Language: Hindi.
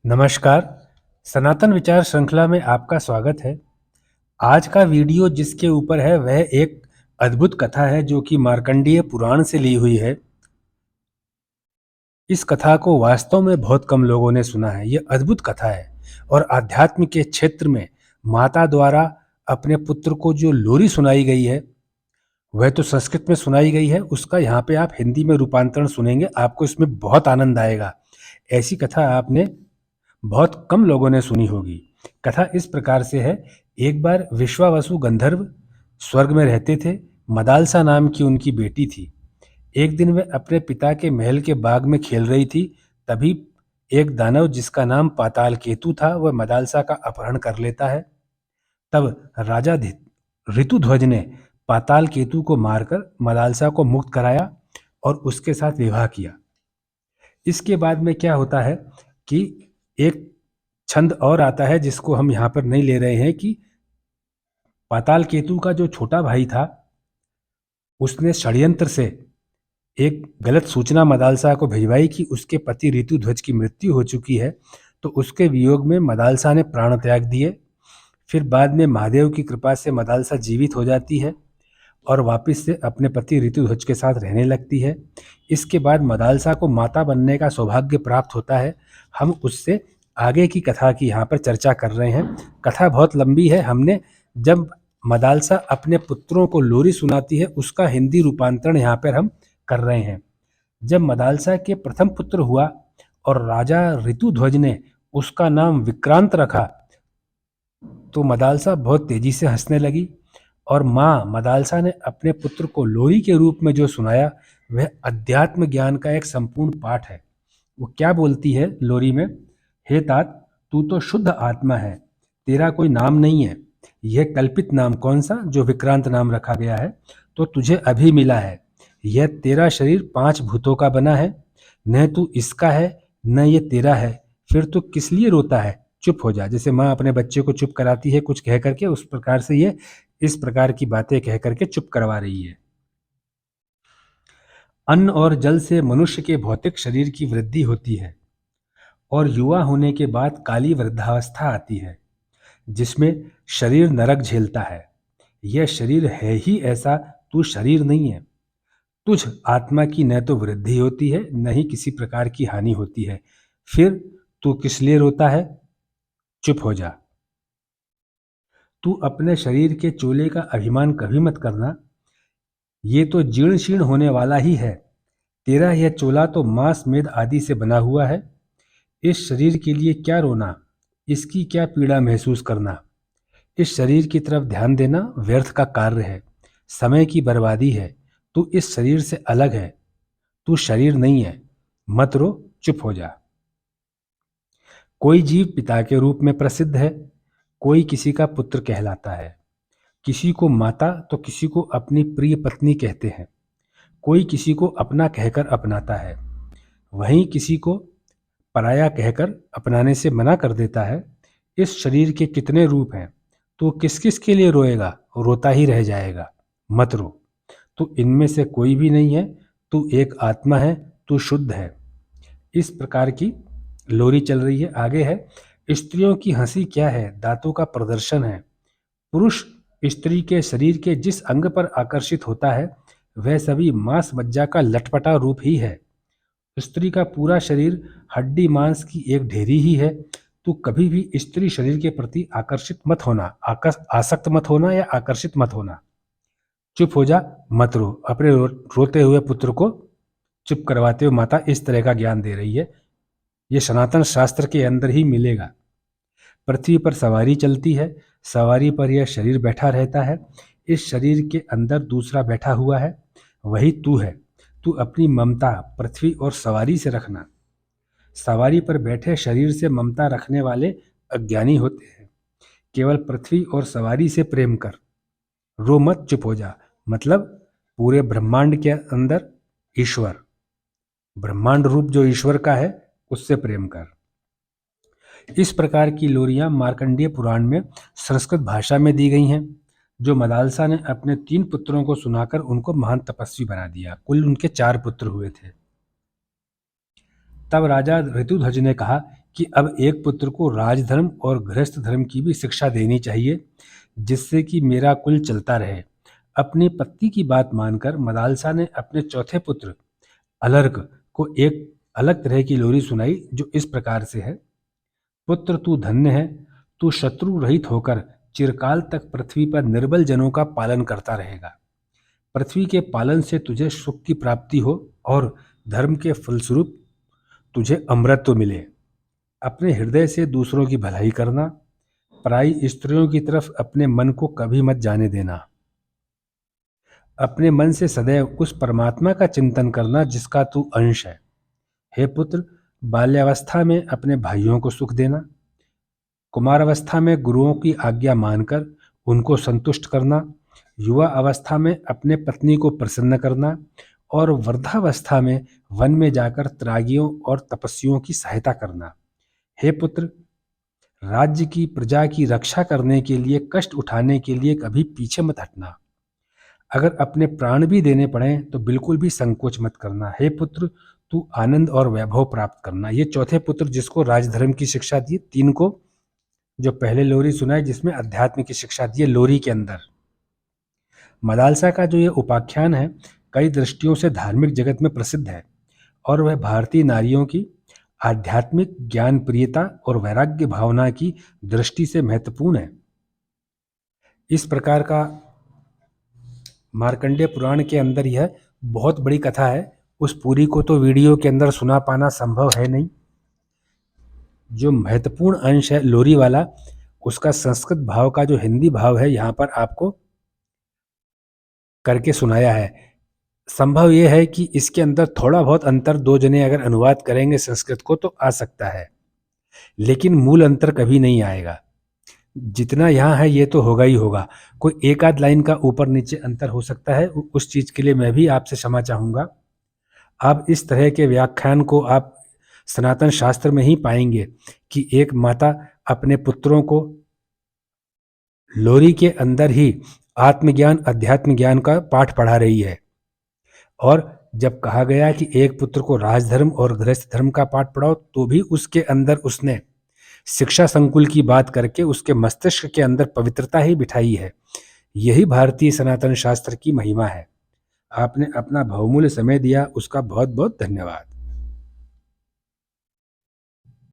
नमस्कार। सनातन विचार श्रृंखला में आपका स्वागत है। आज का वीडियो जिसके ऊपर है वह एक अद्भुत कथा है जो कि मार्कंडेय पुराण से ली हुई है। इस कथा को वास्तव में बहुत कम लोगों ने सुना है। यह अद्भुत कथा है और आध्यात्म के क्षेत्र में माता द्वारा अपने पुत्र को जो लोरी सुनाई गई है वह तो संस्कृत में सुनाई गई है, उसका यहाँ पे आप हिंदी में रूपांतरण सुनेंगे, आपको इसमें बहुत आनंद आएगा। ऐसी कथा आपने बहुत कम लोगों ने सुनी होगी। कथा इस प्रकार से है। एक बार विश्वावसु गंधर्व स्वर्ग में रहते थे। मदालसा नाम की उनकी बेटी थी। एक दिन वे अपने पिता के महल के बाग में खेल रही थी। तभी एक दानव जिसका नाम पाताल केतु था वह मदालसा का अपहरण कर लेता है। तब राजा ऋतुध्वज ने पाताल केतु को मारकर मदालसा को मुक्त कराया और उसके साथ विवाह किया। इसके बाद में क्या होता है कि एक छंद और आता है जिसको हम यहाँ पर नहीं ले रहे हैं कि पाताल केतु का जो छोटा भाई था उसने षड्यंत्र से एक गलत सूचना मदालसा को भिजवाई कि उसके पति ऋतुध्वज की मृत्यु हो चुकी है। तो उसके वियोग में मदालसा ने प्राण त्याग दिए। फिर बाद में महादेव की कृपा से मदालसा जीवित हो जाती है और वापस से अपने पति ऋतुध्वज के साथ रहने लगती है। इसके बाद मदालसा को माता बनने का सौभाग्य प्राप्त होता है। हम उससे आगे की कथा की यहाँ पर चर्चा कर रहे हैं। कथा बहुत लंबी है। हमने जब मदालसा अपने पुत्रों को लोरी सुनाती है उसका हिंदी रूपांतरण यहाँ पर हम कर रहे हैं। जब मदालसा के प्रथम पुत्र हुआ और राजा ऋतुध्वज ने उसका नाम विक्रांत रखा तो मदालसा बहुत तेजी से हंसने लगी और माँ मदालसा ने अपने पुत्र को लोरी के रूप में जो सुनाया वह अध्यात्म ज्ञान का एक संपूर्ण पाठ है। वो क्या बोलती है लोरी में? हे तात, तू तो शुद्ध आत्मा है, तेरा कोई नाम नहीं है। यह कल्पित नाम कौन सा जो विक्रांत नाम रखा गया है तो तुझे अभी मिला है। यह तेरा शरीर 5 भूतों का बना है, न तू इसका है न ये तेरा है, फिर तू किस लिए रोता है? चुप हो जा। जैसे माँ अपने बच्चे को चुप कराती है कुछ कह करके, उस प्रकार से ये इस प्रकार की बातें कह करके चुप करवा रही है। अन्न और जल से मनुष्य के भौतिक शरीर की वृद्धि होती है और युवा होने के बाद काली वृद्धावस्था आती है जिसमें शरीर नरक झेलता है। यह शरीर है ही ऐसा, तू शरीर नहीं है। तुझ आत्मा की न तो वृद्धि होती है न ही किसी प्रकार की हानि होती है, फिर तू किस लिए रोता है? चुप हो जा। तू अपने शरीर के चोले का अभिमान कभी मत करना, ये तो जीर्ण शीर्ण होने वाला ही है। तेरा यह चोला तो मांस मेद आदि से बना हुआ है। इस शरीर के लिए क्या रोना, इसकी क्या पीड़ा महसूस करना। इस शरीर की तरफ ध्यान देना व्यर्थ का कार्य है, समय की बर्बादी है। तू इस शरीर से अलग है, तू शरीर नहीं है। मत रो, चुप हो जा। कोई जीव पिता के रूप में प्रसिद्ध है, कोई किसी का पुत्र कहलाता है। किसी को माता तो किसी को अपनी प्रिय पत्नी कहते हैं। कोई किसी को अपना कहकर अपनाता है, वहीं किसी को पराया कहकर अपनाने से मना कर देता है। इस शरीर के कितने रूप हैं, तू किस किस के लिए रोएगा? रोता ही रह जाएगा। मत रो, तू इनमें से कोई भी नहीं है, तू एक आत्मा है, तू शुद्ध है। इस प्रकार की लोरी चल रही है। आगे है, स्त्रियों की हंसी क्या है, दांतों का प्रदर्शन है। पुरुष स्त्री के शरीर के जिस अंग पर आकर्षित होता है वह सभी मांस मज्जा का लटपटा रूप ही है। स्त्री का पूरा शरीर हड्डी मांस की एक ढेरी ही है। तू कभी भी स्त्री शरीर के प्रति आकर्षित मत होना, आसक्त मत होना या आकर्षित मत होना। चुप हो जा, मत रो। अपने रोते हुए पुत्र को चुप करवाते हुए माता इस तरह का ज्ञान दे रही है। ये सनातन शास्त्र के अंदर ही मिलेगा। पृथ्वी पर सवारी चलती है, सवारी पर यह शरीर बैठा रहता है। इस शरीर के अंदर दूसरा बैठा हुआ है, वही तू है। तू अपनी ममता पृथ्वी और सवारी से रखना। सवारी पर बैठे शरीर से ममता रखने वाले अज्ञानी होते हैं। केवल पृथ्वी और सवारी से प्रेम कर। रो मत, चुप हो जा। मतलब पूरे ब्रह्मांड के अंदर ईश्वर, ब्रह्मांड रूप जो ईश्वर का है उससे प्रेम कर। इस प्रकार की लोरियां मार्कंडेय पुराण में संस्कृत भाषा में दी गई हैं, जो मदालसा ने अपने 3 पुत्रों को सुनाकर उनको महान तपस्वी बना दिया। कुल उनके 4 पुत्र हुए थे। तब राजा ऋतुध्वज ने कहा, कि अब एक पुत्र को राजधर्म और गृहस्थ धर्म की भी शिक्षा देनी चाहिए, जिससे कि मेरा कुल चलता रहे। अपनी पत्नी की बात मानकर मदालसा ने अपने चौथे पुत्र अलर्क को एक अलग तरह की लोरी सुनाई, जो इस प्रकार से है। पुत्र तू धन्य है, तू शत्रु रहित होकर चिरकाल तक पृथ्वी पर निर्बल जनों का पालन करता रहेगा। पृथ्वी के पालन से तुझे सुख की प्राप्ति हो और धर्म के फलस्वरूप तुझे अमृतत्व मिले। अपने हृदय से दूसरों की भलाई करना, पराई स्त्रियों की तरफ अपने मन को कभी मत जाने देना। अपने मन से सदैव उस परमात्मा का चिंतन करना जिसका तू अंश है। हे पुत्र, बाल्यावस्था में अपने भाइयों को सुख देना, कुमारावस्था में गुरुओं की आज्ञा मानकर उनको संतुष्ट करना, युवा अवस्था में अपने पत्नी को प्रसन्न करना और वृद्धावस्था में वन में जाकर त्यागियों और तपस्वियों की सहायता करना। हे पुत्र, राज्य की प्रजा की रक्षा करने के लिए, कष्ट उठाने के लिए कभी पीछे मत हटना। अगर अपने प्राण भी देने पड़े तो बिल्कुल भी संकोच मत करना। हे पुत्र, तू आनंद और वैभव प्राप्त करना। ये चौथे पुत्र जिसको राजधर्म की शिक्षा दी, तीन को जो पहले लोरी सुनाई जिसमें अध्यात्म की शिक्षा दी है लोरी के अंदर। मदालसा का जो ये उपाख्यान है कई दृष्टियों से धार्मिक जगत में प्रसिद्ध है और वह भारतीय नारियों की आध्यात्मिक ज्ञान प्रियता और वैराग्य भावना की दृष्टि से महत्वपूर्ण है। इस प्रकार का मार्कंडेय पुराण के अंदर यह बहुत बड़ी कथा है। उस पूरी को तो वीडियो के अंदर सुना पाना संभव है नहीं। जो महत्वपूर्ण अंश है लोरी वाला, उसका संस्कृत भाव का जो हिंदी भाव है यहाँ पर आपको करके सुनाया है। संभव यह है कि इसके अंदर थोड़ा बहुत अंतर दो जने अगर अनुवाद करेंगे संस्कृत को तो आ सकता है, लेकिन मूल अंतर कभी नहीं आएगा। जितना यहाँ है ये तो होगा ही होगा। कोई एक आध लाइन का ऊपर नीचे अंतर हो सकता है, उस चीज के लिए मैं भी आपसे क्षमा चाहूंगा। आप इस तरह के व्याख्यान को आप सनातन शास्त्र में ही पाएंगे कि एक माता अपने पुत्रों को लोरी के अंदर ही आत्मज्ञान अध्यात्म ज्ञान का पाठ पढ़ा रही है। और जब कहा गया कि एक पुत्र को राजधर्म और गृहस्थ धर्म का पाठ पढ़ाओ, तो भी उसके अंदर उसने शिक्षा संकुल की बात करके उसके मस्तिष्क के अंदर पवित्रता ही बिठाई है। यही भारतीय सनातन शास्त्र की महिमा है। आपने अपना बहुमूल्य समय दिया, उसका बहुत बहुत धन्यवाद।